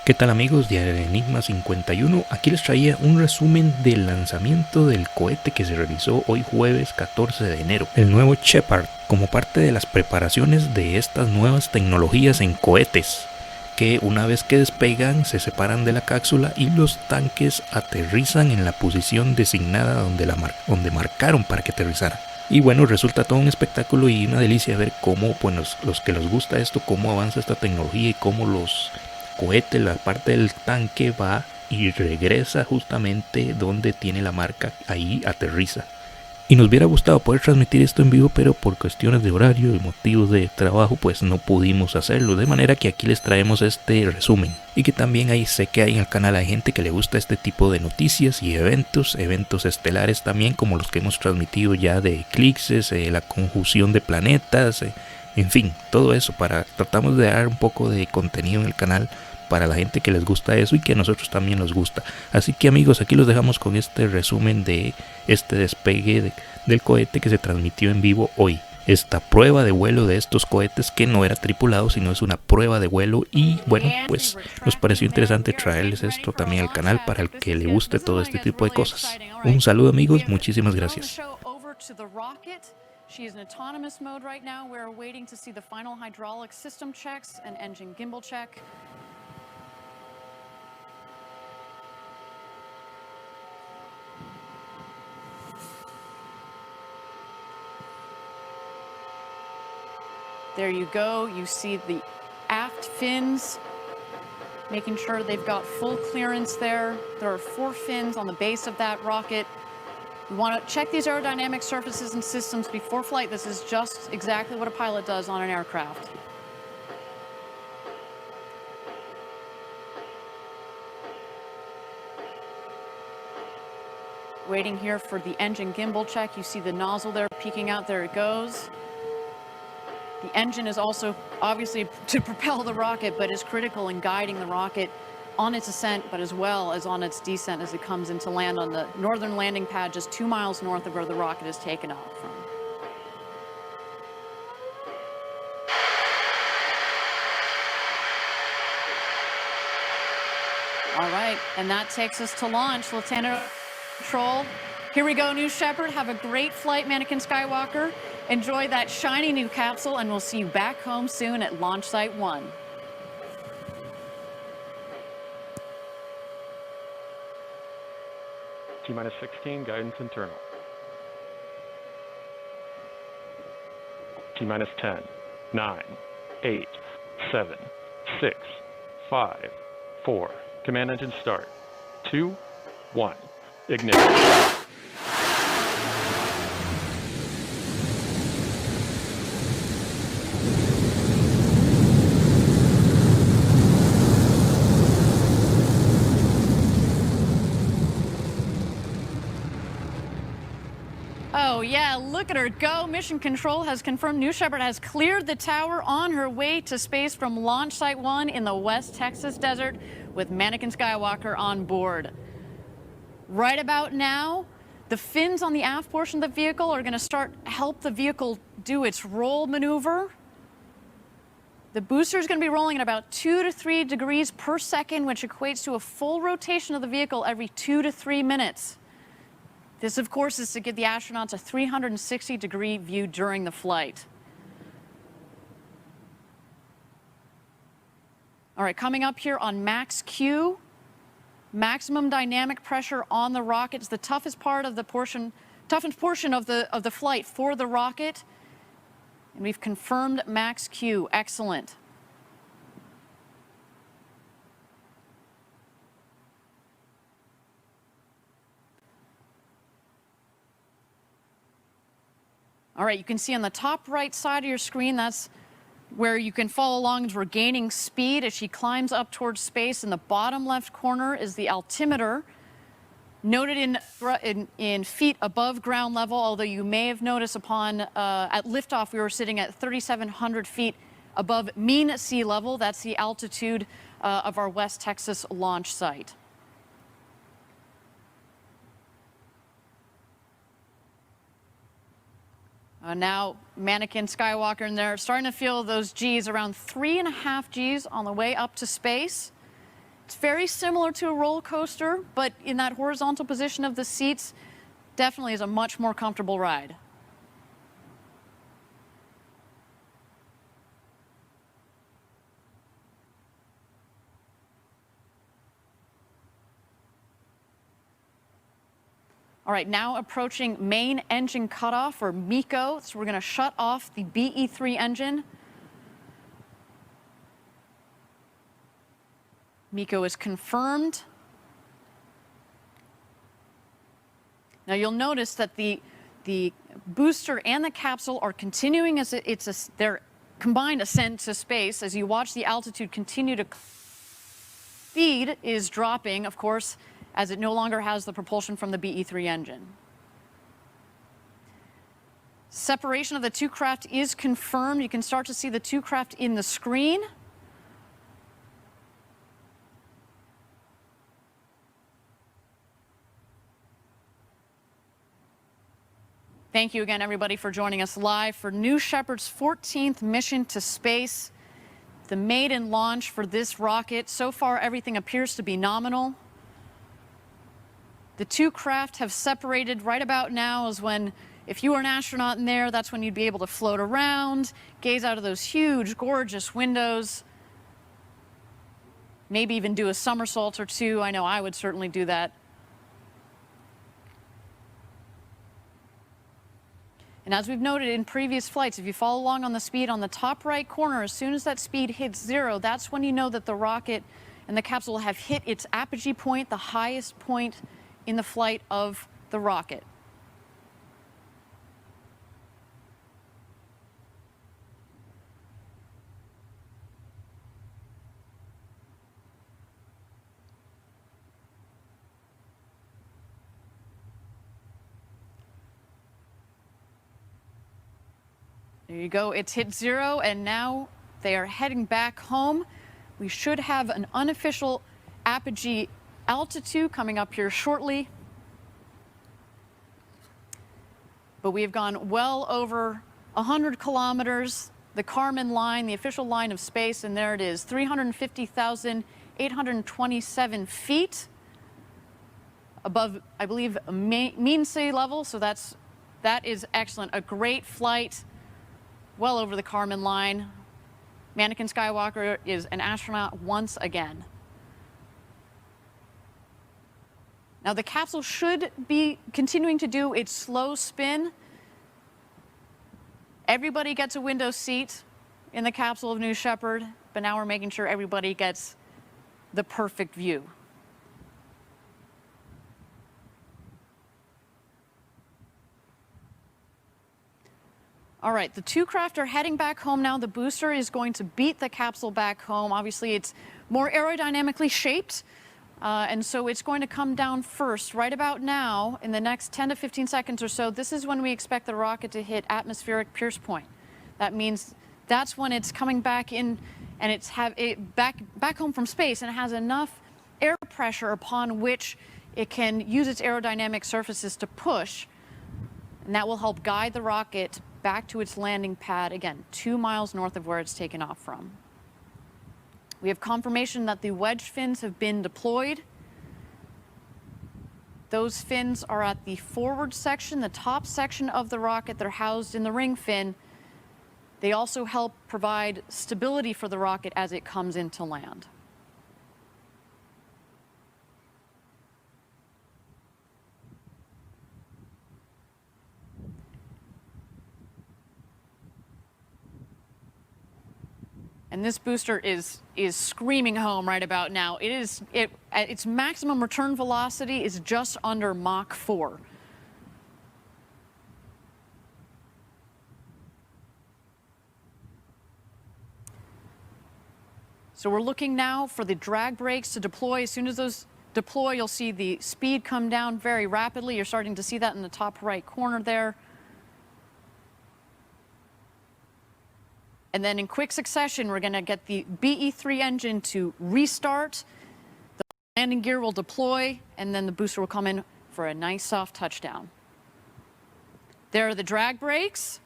¿Qué tal amigos de Enigma 51? Aquí les traía un resumen del lanzamiento del cohete que se realizó hoy jueves 14 de enero, el nuevo Shepard, como parte de las preparaciones de estas nuevas tecnologías en cohetes, que una vez que despegan se separan de la cápsula y los tanques aterrizan en la posición designada donde marcaron para que aterrizara. Y bueno, resulta todo un espectáculo y una delicia ver cómo, bueno, los que les gusta esto, cómo avanza esta tecnología y cómo los cohetes, la parte del tanque va y regresa justamente donde tiene la marca, ahí aterriza. Y nos hubiera gustado poder transmitir esto en vivo, pero por cuestiones de horario y motivos de trabajo pues no pudimos hacerlo, de manera que aquí les traemos este resumen. Y que también ahí sé que hay en el canal hay gente que le gusta este tipo de noticias y eventos estelares también, como los que hemos transmitido ya de eclipses, la conjunción de planetas, en fin, todo eso. Tratamos de dar un poco de contenido en el canal para la gente que les gusta eso y que a nosotros también nos gusta. Así que amigos, aquí los dejamos con este resumen de este despegue del cohete que se transmitió en vivo hoy. Esta prueba de vuelo de estos cohetes, que no era tripulado, sino es una prueba de vuelo. Y bueno, pues nos pareció interesante traerles esto también al canal para el que le guste todo este tipo de cosas. Un saludo amigos, muchísimas gracias. She is in autonomous mode right now. We're waiting to see the final hydraulic system checks and engine gimbal check. There you go. You see the aft fins, making sure they've got full clearance there. There are 4 fins on the base of that rocket. We want to check these aerodynamic surfaces and systems before flight. This is just exactly what a pilot does on an aircraft. Waiting here for the engine gimbal check. You see the nozzle there peeking out. There it goes. The engine is also obviously to propel the rocket, but is critical in guiding the rocket on its ascent, but as well as on its descent as it comes into land on the northern landing pad just 2 miles north of where the rocket is taken off from. All right, and that takes us to launch. Lieutenant Control, here we go, New Shepard. Have a great flight, Mannequin Skywalker. Enjoy that shiny new capsule, and we'll see you back home soon at Launch Site 1. T-minus 16, guidance internal. T-minus 10, 9, 8, 7, 6, 5, 4. Command engine start. 2, 1. Ignition. Oh yeah, look at her go. Mission Control has confirmed New Shepard has cleared the tower on her way to space from Launch Site 1 in the West Texas desert with Mannequin Skywalker on board. Right about now, the fins on the aft portion of the vehicle are going to help the vehicle do its roll maneuver. The booster is going to be rolling at about 2 to 3 degrees per second, which equates to a full rotation of the vehicle every 2 to 3 minutes. This, of course, is to give the astronauts a 360-degree view during the flight. All right, coming up here on max Q, maximum dynamic pressure on the rocket is the toughest portion of the flight for the rocket. And we've confirmed max Q. Excellent. All right, you can see on the top right side of your screen, that's where you can follow along as we're gaining speed as she climbs up towards space. In the bottom left corner is the altimeter, noted in feet above ground level, although you may have noticed at liftoff we were sitting at 3,700 feet above mean sea level. That's the altitude of our West Texas launch site. Now, Mannequin, Skywalker in there, starting to feel those G's, around 3.5 G's on the way up to space. It's very similar to a roller coaster, but in that horizontal position of the seats, definitely is a much more comfortable ride. All right, now approaching main engine cutoff, or MECO. So we're going to shut off the BE-3 engine. MECO is confirmed. Now you'll notice that the booster and the capsule are continuing as their combined ascent to space. As you watch the altitude continue to, speed is dropping, of course, as it no longer has the propulsion from the BE-3 engine. Separation of the two craft is confirmed. You can start to see the two craft in the screen. Thank you again, everybody, for joining us live for New Shepard's 14th mission to space, the maiden launch for this rocket. So far, everything appears to be nominal. The two craft have separated. Right about now is when, if you were an astronaut in there, that's when you'd be able to float around, gaze out of those huge, gorgeous windows, maybe even do a somersault or two. I know I would certainly do that. And as we've noted in previous flights, if you follow along on the speed on the top right corner, as soon as that speed hits 0, that's when you know that the rocket and the capsule have hit its apogee point, the highest point in the flight of the rocket. There you go, it's hit 0, and now they are heading back home. We should have an unofficial apogee altitude coming up here shortly. But we have gone well over 100 kilometers, the Kármán line, the official line of space, and there it is, 350,827 feet above, I believe, mean sea level. So that is excellent. A great flight, well over the Kármán line. Mannequin Skywalker is an astronaut once again. Now the capsule should be continuing to do its slow spin. Everybody gets a window seat in the capsule of New Shepard, but now we're making sure everybody gets the perfect view. All right, the two craft are heading back home now. The booster is going to beat the capsule back home. Obviously, it's more aerodynamically shaped, and so it's going to come down first. Right about now, in the next 10 to 15 seconds or so, this is when we expect the rocket to hit atmospheric pierce point. That means that's when it's coming back in, and it's back home from space, and it has enough air pressure upon which it can use its aerodynamic surfaces to push, and that will help guide the rocket back to its landing pad, again, 2 miles north of where it's taken off from. We have confirmation that the wedge fins have been deployed. Those fins are at the forward section, the top section of the rocket. They're housed in the ring fin. They also help provide stability for the rocket as it comes into land. And this booster is screaming home right about now. Its maximum return velocity is just under Mach 4. So we're looking now for the drag brakes to deploy. As soon as those deploy, you'll see the speed come down very rapidly. You're starting to see that in the top right corner there. And then in quick succession, we're going to get the BE-3 engine to restart. The landing gear will deploy, and then the booster will come in for a nice soft touchdown. There are the drag brakes.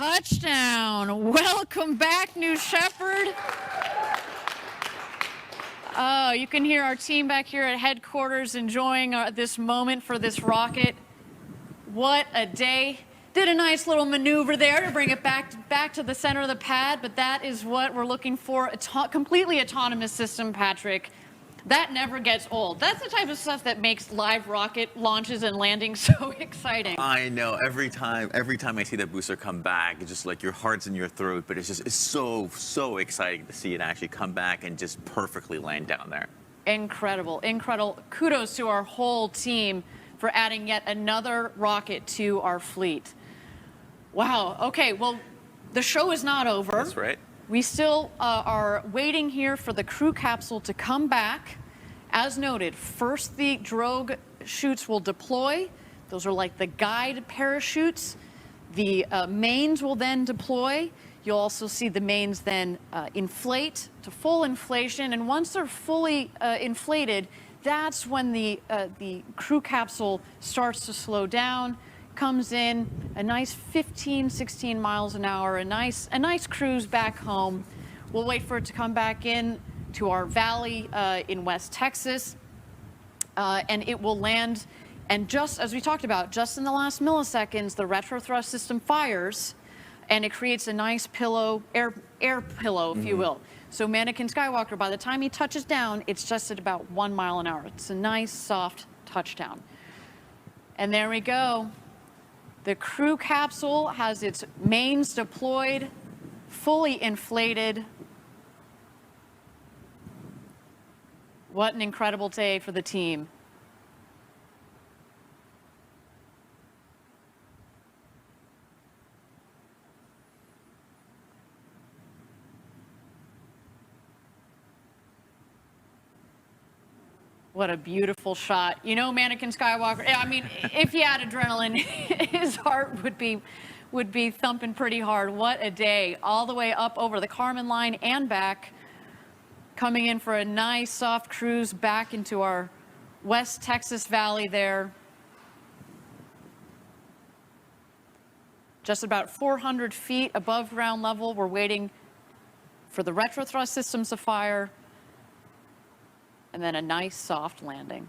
touchdown. Welcome back, New Shepard. Oh, you can hear our team back here at headquarters enjoying this moment for this rocket. What a day. Did a nice little maneuver there to bring it back to the center of the pad, but that is what we're looking for. A completely autonomous system, Patrick. That never gets old. That's the type of stuff that makes live rocket launches and landings so exciting. I know. Every time I see that booster come back, it's just like your heart's in your throat. But it's so exciting to see it actually come back and just perfectly land down there. Incredible, incredible. Kudos to our whole team for adding yet another rocket to our fleet. Wow. Okay. Well, the show is not over. That's right. We still are waiting here for the crew capsule to come back. As noted, first the drogue chutes will deploy. Those are like the guide parachutes. The mains will then deploy. You'll also see the mains then inflate to full inflation. And once they're fully inflated, that's when the crew capsule starts to slow down, comes in, a nice 15, 16 miles an hour, a nice cruise back home. We'll wait for it to come back in to our valley in West Texas, and it will land. And just as we talked about, just in the last milliseconds, the retrothrust system fires, and it creates a nice pillow, air pillow, if you will. So Mannequin Skywalker, by the time he touches down, it's just at about 1 mile an hour. It's a nice, soft touchdown. And there we go. The crew capsule has its mains deployed, fully inflated. What an incredible day for the team. What a beautiful shot. You know, Mannequin Skywalker, I mean, if he had adrenaline, his heart would be thumping pretty hard. What a day. All the way up over the Kármán line and back, coming in for a nice soft cruise back into our West Texas Valley there. Just about 400 feet above ground level. We're waiting for the retrothrust systems to fire, and then a nice soft landing.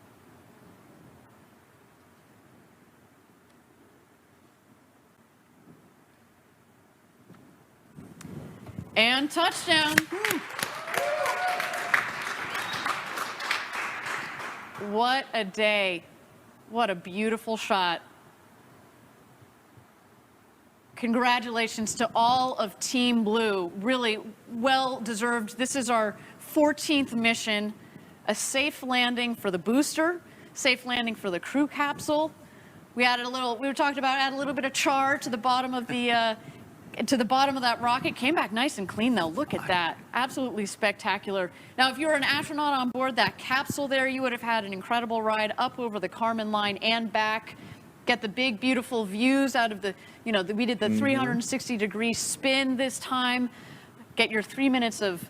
And touchdown. What a day. What a beautiful shot. Congratulations to all of Team Blue. Really well deserved. This is our 14th mission. A safe landing for the booster, safe landing for the crew capsule. We added we talked about add a little bit of char to the bottom of the that rocket. Came back nice and clean though. Look at that. Absolutely spectacular. Now, if you were an astronaut on board that capsule there, you would have had an incredible ride up over the Kármán line and back. Get the big, beautiful views out of the, we did the 360-degree spin this time. Get your 3 minutes of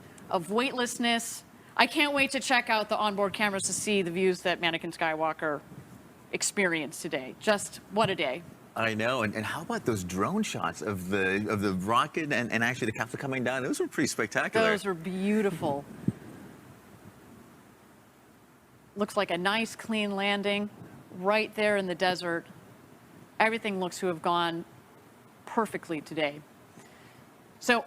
weightlessness. I can't wait to check out the onboard cameras to see the views that Mannequin Skywalker experienced today. Just what a day. I know, and how about those drone shots of the rocket and actually the capsule coming down? Those were pretty spectacular. Those were beautiful. Looks like a nice, clean landing right there in the desert. Everything looks to have gone perfectly today. So